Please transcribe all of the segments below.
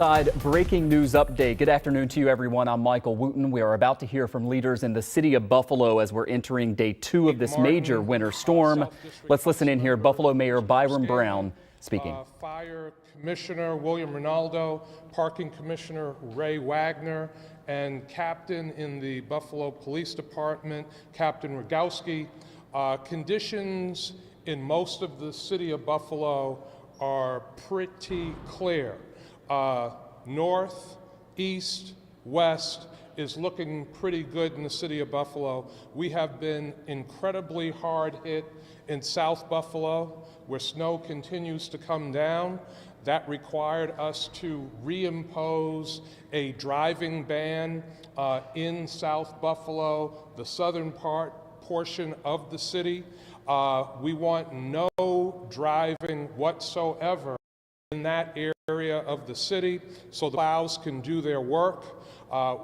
Breaking news update. Good afternoon to you, everyone. I'm Michael Wooten. We are about to hear from leaders in the city of Buffalo as we're entering day 2 of this major winter storm. Let's listen in here. Buffalo Mayor Byron Brown speaking. Fire Commissioner William Ronaldo, Parking Commissioner Ray Wagner, and Captain in the Buffalo Police Department, Captain Rogowski. Conditions in most of the city of Buffalo are pretty clear. North, east, west is looking pretty good in the city of Buffalo. We have been incredibly hard hit in South Buffalo, where snow continues to come down. That required us to reimpose a driving ban in South Buffalo, the southern portion of the city. We want no driving whatsoever in that area of the city so the plows can do their work.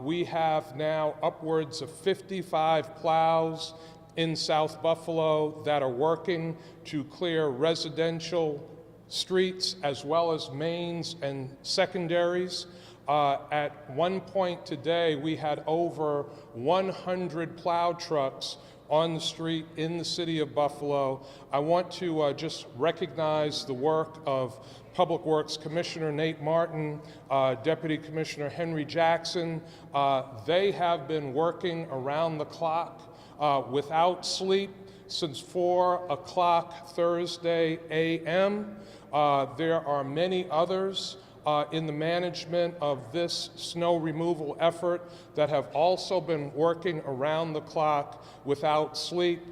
We have now upwards of 55 plows in South Buffalo that are working to clear residential streets as well as mains and secondaries. At one point today, we had over 100 plow trucks on the street in the city of Buffalo. I want to just recognize the work of Public Works Commissioner Nate Martin, Deputy Commissioner Henry Jackson. They have been working around the clock without sleep since 4 o'clock Thursday a.m. There are many others in the management of this snow removal effort that have also been working around the clock without sleep.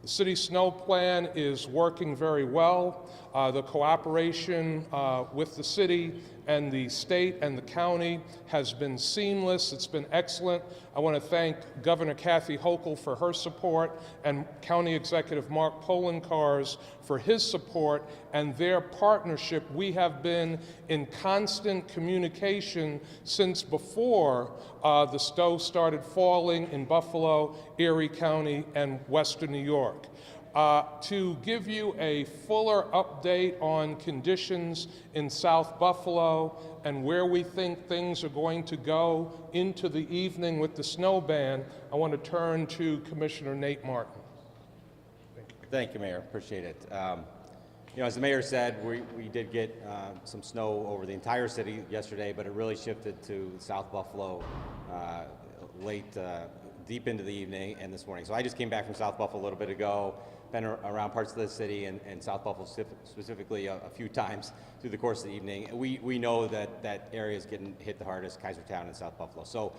The city snow plan is working very well. The cooperation with the city and the state and the county has been seamless. It's been excellent. I want to thank Governor Kathy Hochul for her support and County Executive Mark Polenkars for his support and their partnership. We have been in constant communication since before the snow started falling in Buffalo, Erie County, and Western New York. To give you a fuller update on conditions in South Buffalo and where we think things are going to go into the evening with the snow ban, I want to turn to Commissioner Nate Martin. Thank you, Mayor. Appreciate it. You know, as the mayor said, we did get some snow over the entire city yesterday, but it really shifted to South Buffalo deep into the evening and this morning. So I just came back from South Buffalo a little bit ago, been around parts of the city and South Buffalo specifically a few times through the course of the evening. We know that area is getting hit the hardest, Kaisertown and South Buffalo. So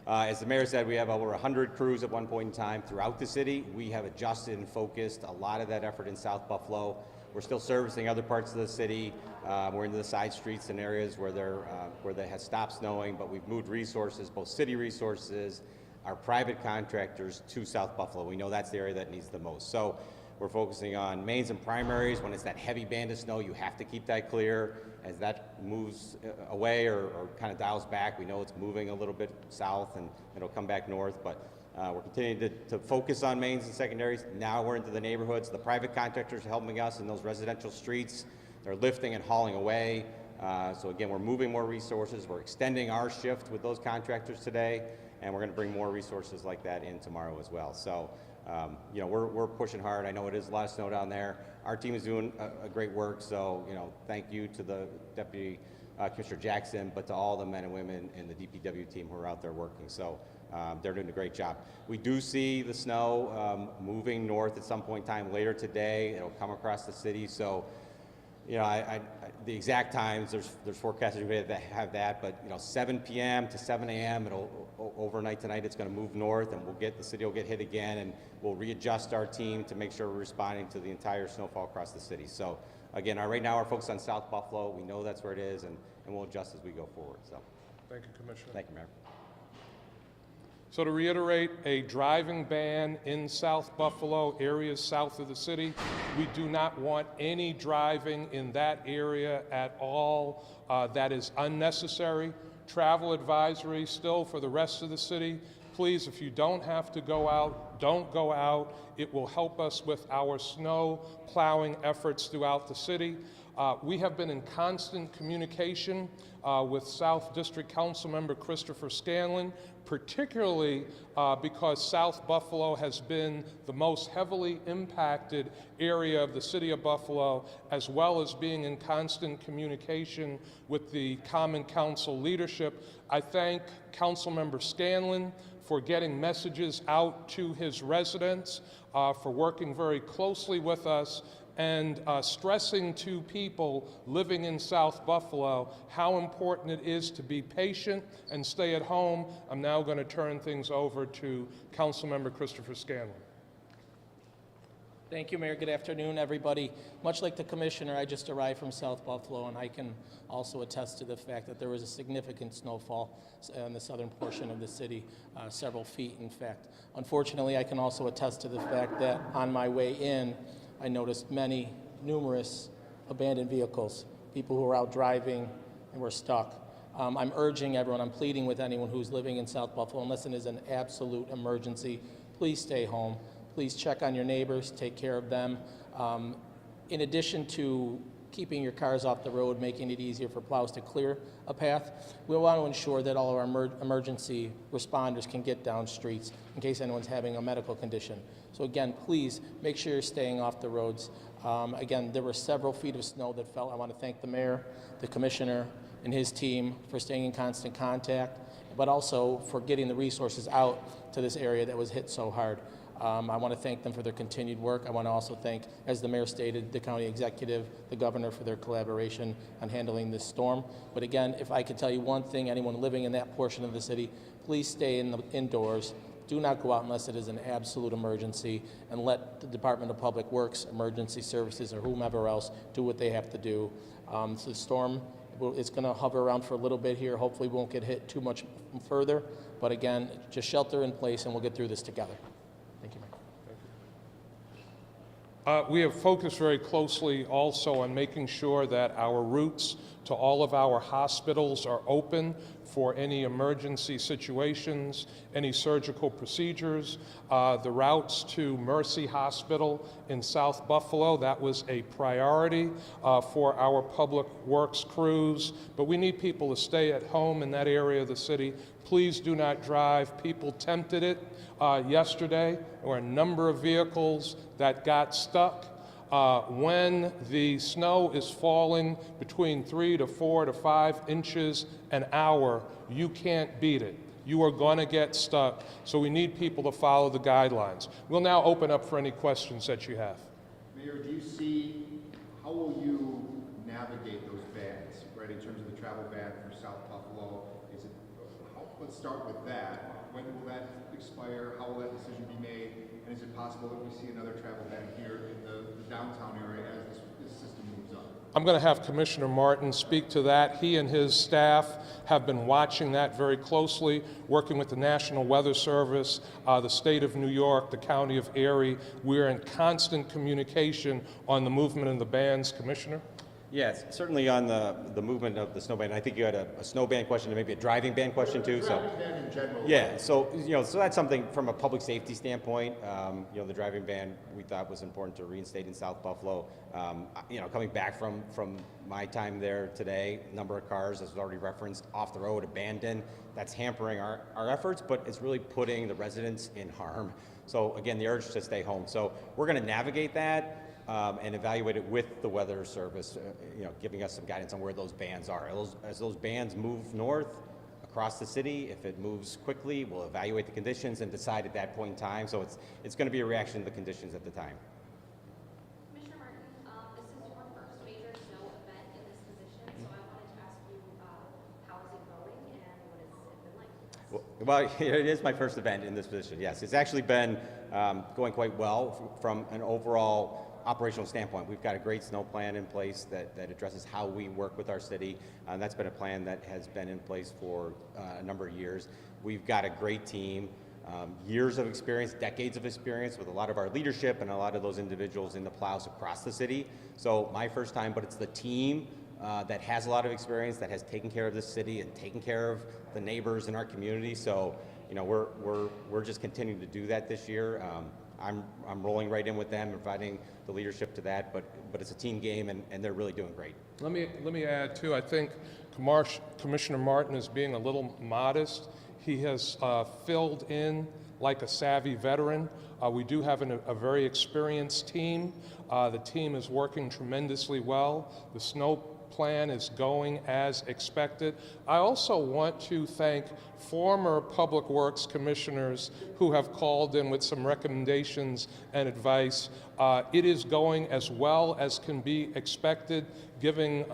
as the mayor said, we have over 100 crews at one point in time throughout the city. We have adjusted and focused a lot of that effort in South Buffalo. We're still servicing other parts of the city. We're into the side streets and areas where they have stopped snowing, but we've moved resources, both city resources, our private contractors to South Buffalo. We know that's the area that needs the most. So we're focusing on mains and primaries. When it's that heavy band of snow, you have to keep that clear. As that moves away or kind of dials back, we know it's moving a little bit south and it'll come back north, but we're continuing to focus on mains and secondaries. Now we're into the neighborhoods. The private contractors are helping us in those residential streets. They're lifting and hauling away. So again, we're moving more resources. We're extending our shift with those contractors today, and we're going to bring more resources like that in tomorrow as well. So, you know, we're pushing hard. I know it is a lot of snow down there. Our team is doing a great work. So, you know, thank you to the Deputy Commissioner Jackson, but to all the men and women in the DPW team who are out there working. So they're doing a great job. We do see the snow moving north at some point in time later today. It'll come across the city. So, you know, the exact times, there's forecasters that have that, but, you know, 7 p.m. to 7 a.m., overnight tonight, it's going to move north, and the city will get hit again, and we'll readjust our team to make sure we're responding to the entire snowfall across the city. So, again, right now we're focused on South Buffalo. We know that's where it is, and we'll adjust as we go forward. So, thank you, Commissioner. Thank you, Mayor. So to reiterate, a driving ban in South Buffalo, areas south of the city. We do not want any driving in that area at all. That is unnecessary. Travel advisory still for the rest of the city. Please, if you don't have to go out, don't go out. It will help us with our snow plowing efforts throughout the city. We have been in constant communication with South District Councilmember Christopher Scanlon, particularly because South Buffalo has been the most heavily impacted area of the city of Buffalo, as well as being in constant communication with the Common Council leadership. I thank Councilmember Scanlon for getting messages out to his residents, for working very closely with us, and stressing to people living in South Buffalo how important it is to be patient and stay at home. I'm now going to turn things over to Councilmember Christopher Scanlon. Thank you, Mayor. Good afternoon, everybody. Much like the Commissioner, I just arrived from South Buffalo, and I can also attest to the fact that there was a significant snowfall in the southern portion of the city, several feet, in fact. Unfortunately, I can also attest to the fact that on my way in, I noticed numerous abandoned vehicles, people who were out driving and were stuck. I'm urging everyone, I'm pleading with anyone who's living in South Buffalo, unless it is an absolute emergency, please stay home. Please check on your neighbors, take care of them. In addition to keeping your cars off the road, making it easier for plows to clear a path, we want to ensure that all of our emergency responders can get down streets in case anyone's having a medical condition. So again, please make sure you're staying off the roads. Again, there were several feet of snow that fell. I want to thank the mayor, the commissioner, and his team for staying in constant contact, but also for getting the resources out to this area that was hit so hard. I want to thank them for their continued work. I want to also thank, as the mayor stated, the county executive, the governor for their collaboration on handling this storm. But again, if I could tell you one thing, anyone living in that portion of the city, please stay indoors. Do not go out unless it is an absolute emergency, and let the Department of Public Works, Emergency Services, or whomever else do what they have to do. So the storm, it's going to hover around for a little bit here. Hopefully we won't get hit too much further. But again, just shelter in place and we'll get through this together. Thank you, Mayor. We have focused very closely also on making sure that our routes to all of our hospitals are open for any emergency situations, any surgical procedures. The routes to Mercy Hospital in South Buffalo, that was a priority for our public works crews, but we need people to stay at home in that area of the city. Please do not drive. People tempted it yesterday. There were a number of vehicles that got stuck. When the snow is falling between 3 to 4 to 5 inches an hour, you can't beat it. You are going to get stuck, so we need people to follow the guidelines. We'll now open up for any questions that you have. Mayor, do you see, how will you navigate those bans, right, in terms of the travel ban for South Buffalo? Let's start with that. When will that expire? How will that decision be made? And is it possible that we see another travel ban here in the downtown area as this system moves up? I'm going to have Commissioner Martin speak to that. He and his staff have been watching that very closely, working with the National Weather Service, the state of New York, the county of Erie. We're in constant communication on the movement of the bans. Commissioner? Yes, certainly on the movement of the snow ban. I think you had a snow ban question and maybe a driving ban question too. Driving ban in general. Yeah, so so that's something from a public safety standpoint. The driving ban we thought was important to reinstate in South Buffalo. Coming back from my time there today, a number of cars, as was already referenced, off the road, abandoned. That's hampering our efforts, but it's really putting the residents in harm. So again, the urge to stay home. So we're going to navigate that. And evaluate it with the Weather Service, giving us some guidance on where those bans are. As those bans move north across the city, if it moves quickly, we'll evaluate the conditions and decide at that point in time. So it's going to be a reaction to the conditions at the time. Commissioner Martin, this is your first major snow event in this position, so I wanted to ask you how is it going and what has it been like? Well, it is my first event in this position, yes. It's actually been going quite well from an overall operational standpoint. We've got a great snow plan in place that addresses how we work with our city. That's been a plan that has been in place for a number of years. We've got a great team, years of experience, decades of experience with a lot of our leadership and a lot of those individuals in the plows across the city. So my first time, but it's the team that has a lot of experience, that has taken care of this city and taken care of the neighbors in our community. So we're just continuing to do that this year. I'm rolling right in with them and providing the leadership to that. But it's a team game, and they're really doing great. Let me add too. I think Commissioner Martin is being a little modest. He has filled in like a savvy veteran. We do have a very experienced team. The team is working tremendously well. The snow plan is going as expected. I also want to thank former Public Works commissioners who have called in with some recommendations and advice. It is going as well as can be expected, given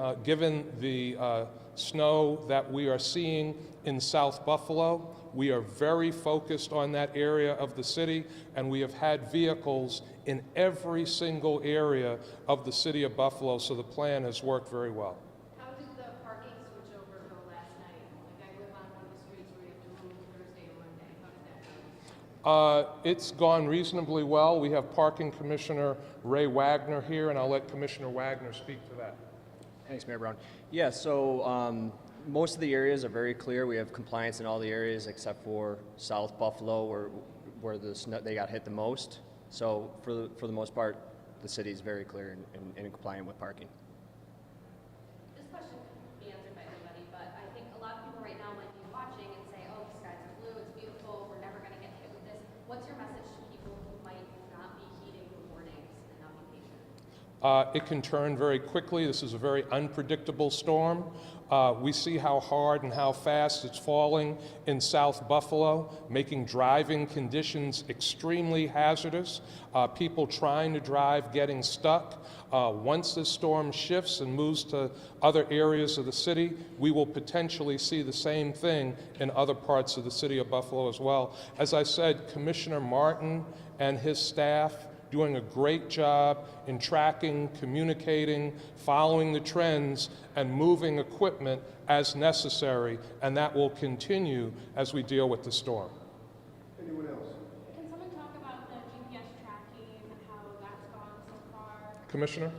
the snow that we are seeing in South Buffalo. We are very focused on that area of the city, and we have had vehicles in every single area of the city of Buffalo, so the plan has worked very well. How did the parking switch over go last night? Like, I live on one of the streets where you have to move Thursday to Monday. How did that go? It's gone reasonably well. We have Parking Commissioner Ray Wagner here, and I'll let Commissioner Wagner speak to that. Thanks, Mayor Brown. Yeah, so most of the areas are very clear. We have compliance in all the areas except for South Buffalo, where the snow, they got hit the most. So for the most part, the city is very clear and compliant with parking. This question can be answered by anybody, but I think a lot of people right now might be watching and say, oh, the skies are blue, it's beautiful, we're never going to get hit with this. What's your message to people who might not be heeding the warnings and not be patient? It can turn very quickly. This is a very unpredictable storm. We see how hard and how fast it's falling in South Buffalo, making driving conditions extremely hazardous. People trying to drive getting stuck. Once this storm shifts and moves to other areas of the city, we will potentially see the same thing in other parts of the city of Buffalo as well. As I said, Commissioner Martin and his staff doing a great job in tracking, communicating, following the trends, and moving equipment as necessary, and that will continue as we deal with the storm. Anyone else? Can someone talk about the GPS tracking, how that's gone so far? Commissioner?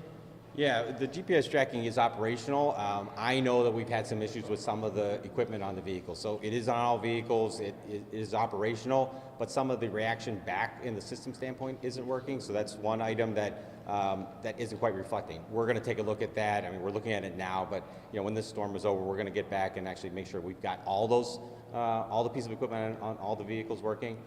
Yeah, the GPS tracking is operational. I know that we've had some issues with some of the equipment on the vehicle. So it is on all vehicles, it is operational, but some of the reaction back in the system standpoint isn't working. So that's one item that that isn't quite reflecting. We're going to take a look at that. I mean, we're looking at it now, but when this storm is over, we're going to get back and actually make sure we've got all those, all the pieces of equipment on all the vehicles working.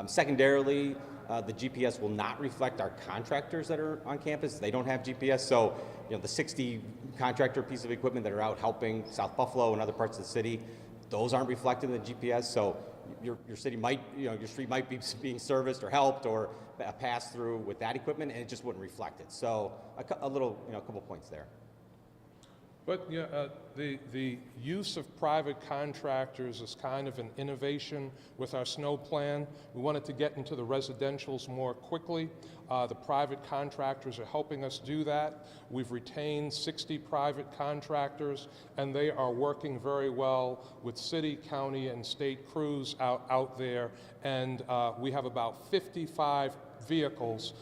Secondarily, the GPS will not reflect our contractors that are on campus. They don't have GPS, so the 60 contractor pieces of equipment that are out helping South Buffalo and other parts of the city, those aren't reflected in the GPS. So your city might, your street might be being serviced or helped or passed through with that equipment, and it just wouldn't reflect it. So a little, a couple points there. But the use of private contractors is kind of an innovation with our snow plan. We wanted to get into the residentials more quickly. The private contractors are helping us do that. We've retained 60 private contractors, and they are working very well with city, county, and state crews out there. And we have about 55 vehicles,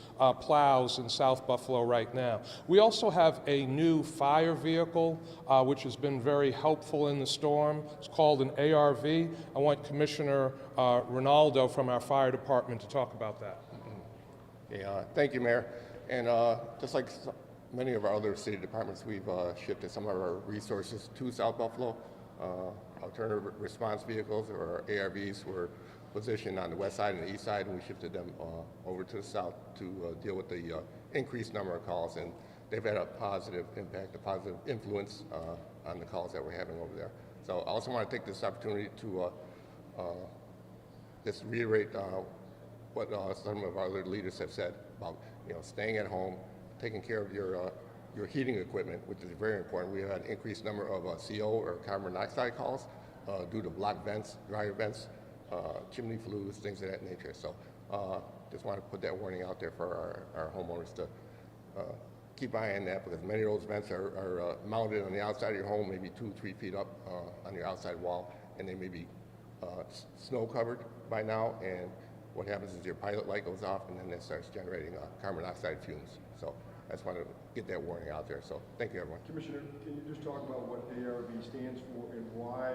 plows in South Buffalo right now. We also have a new fire vehicle, which has been very helpful in the storm. It's called an ARV. I want Commissioner Ronaldo from our fire department to talk about that. Yeah, thank you, Mayor. And just like many of our other city departments, we've shifted some of our resources to South Buffalo. Alternative response vehicles, or ARVs, were positioned on the west side and the east side, and we shifted them over to the south to deal with the increased number of calls. And they've had a positive impact, a positive influence on the calls that we're having over there. So I also want to take this opportunity to just reiterate what some of our other leaders have said about staying at home, taking care of your heating equipment, which is very important. We had an increased number of CO, or carbon monoxide, calls due to blocked vents, dryer vents, chimney flues, things of that nature. So just want to put that warning out there for our homeowners to keep an eye on that, because many of those vents are mounted on the outside of your home, maybe 2-3 feet up on your outside wall, and they may be snow covered by now. And what happens is your pilot light goes off, and then it starts generating carbon monoxide fumes. So I just want to get that warning out there. So thank you, everyone. Commissioner, can you just talk about what ARV stands for and why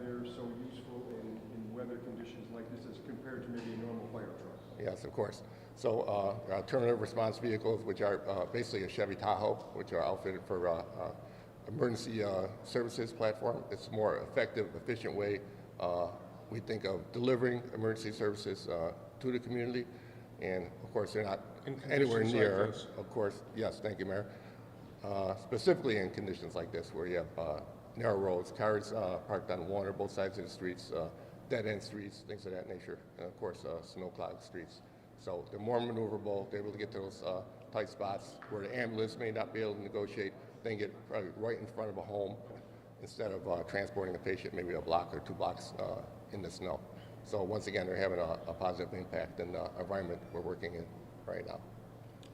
they're so useful in weather conditions like this as compared to maybe a normal fire truck? Yes, of course. So alternative response vehicles, which are basically a Chevy Tahoe, which are outfitted for emergency services platform. It's a more effective, efficient way, we think, of delivering emergency services to the community. And of course, they're not anywhere near, like this. of course, yes, thank you, Mayor. Specifically in conditions like this, where you have narrow roads, cars parked on one or both sides of the streets, dead-end streets, things of that nature, and of course, snow-clogged streets. So they're more maneuverable, they're able to get to those tight spots where the ambulance may not be able to negotiate. They can get probably right in front of a home instead of transporting a patient maybe a block or 2 blocks in the snow. So once again, they're having a positive impact in the environment we're working in right now.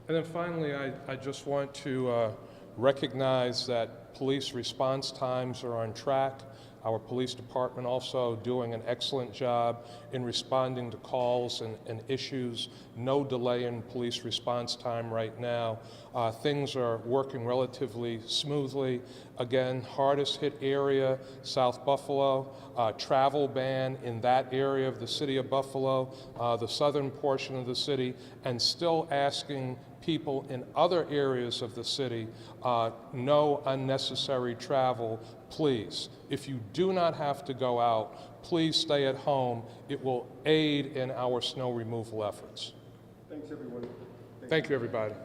And then finally, I just want to recognize that police response times are on track. Our police department also doing an excellent job in responding to calls and issues. No delay in police response time right now. Things are working relatively smoothly. Again, hardest hit area, South Buffalo. Travel ban in that area of the city of Buffalo, the southern portion of the city, and still asking people in other areas of the city, no unnecessary travel, please. If you do not have to go out, please stay at home. It will aid in our snow removal efforts. Thanks, everyone. Thank you, everybody.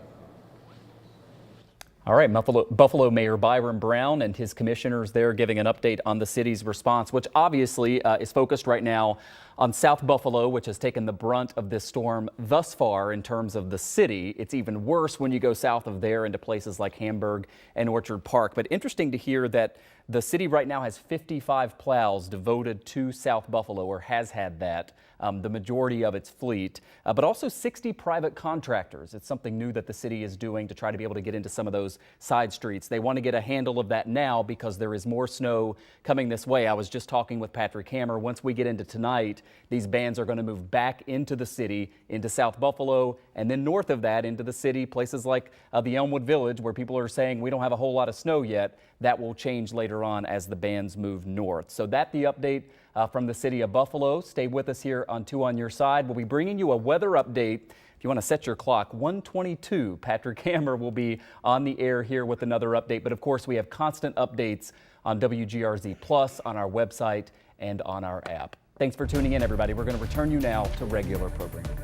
All right, Buffalo Mayor Byron Brown and his commissioners there giving an update on the city's response, which obviously is focused right now on South Buffalo, which has taken the brunt of this storm thus far in terms of the city. It's even worse when you go south of there into places like Hamburg and Orchard Park. But interesting to hear that the city right now has 55 plows devoted to South Buffalo, or has had that, the majority of its fleet, but also 60 private contractors. It's something new that the city is doing to try to be able to get into some of those side streets. They want to get a handle of that now because there is more snow coming this way. I was just talking with Patrick Hammer. Once we get into tonight, these bands are going to move back into the city, into South Buffalo, and then north of that into the city, places like the Elmwood Village, where people are saying we don't have a whole lot of snow yet. That will change later on as the bands move north. So that's the update from the city of Buffalo. Stay with us here on 2 on Your Side. We'll be bringing you a weather update. If you want to set your clock, 1:22, Patrick Hammer will be on the air here with another update. But of course, we have constant updates on WGRZ Plus, on our website, and on our app. Thanks for tuning in, everybody. We're going to return you now to regular programming.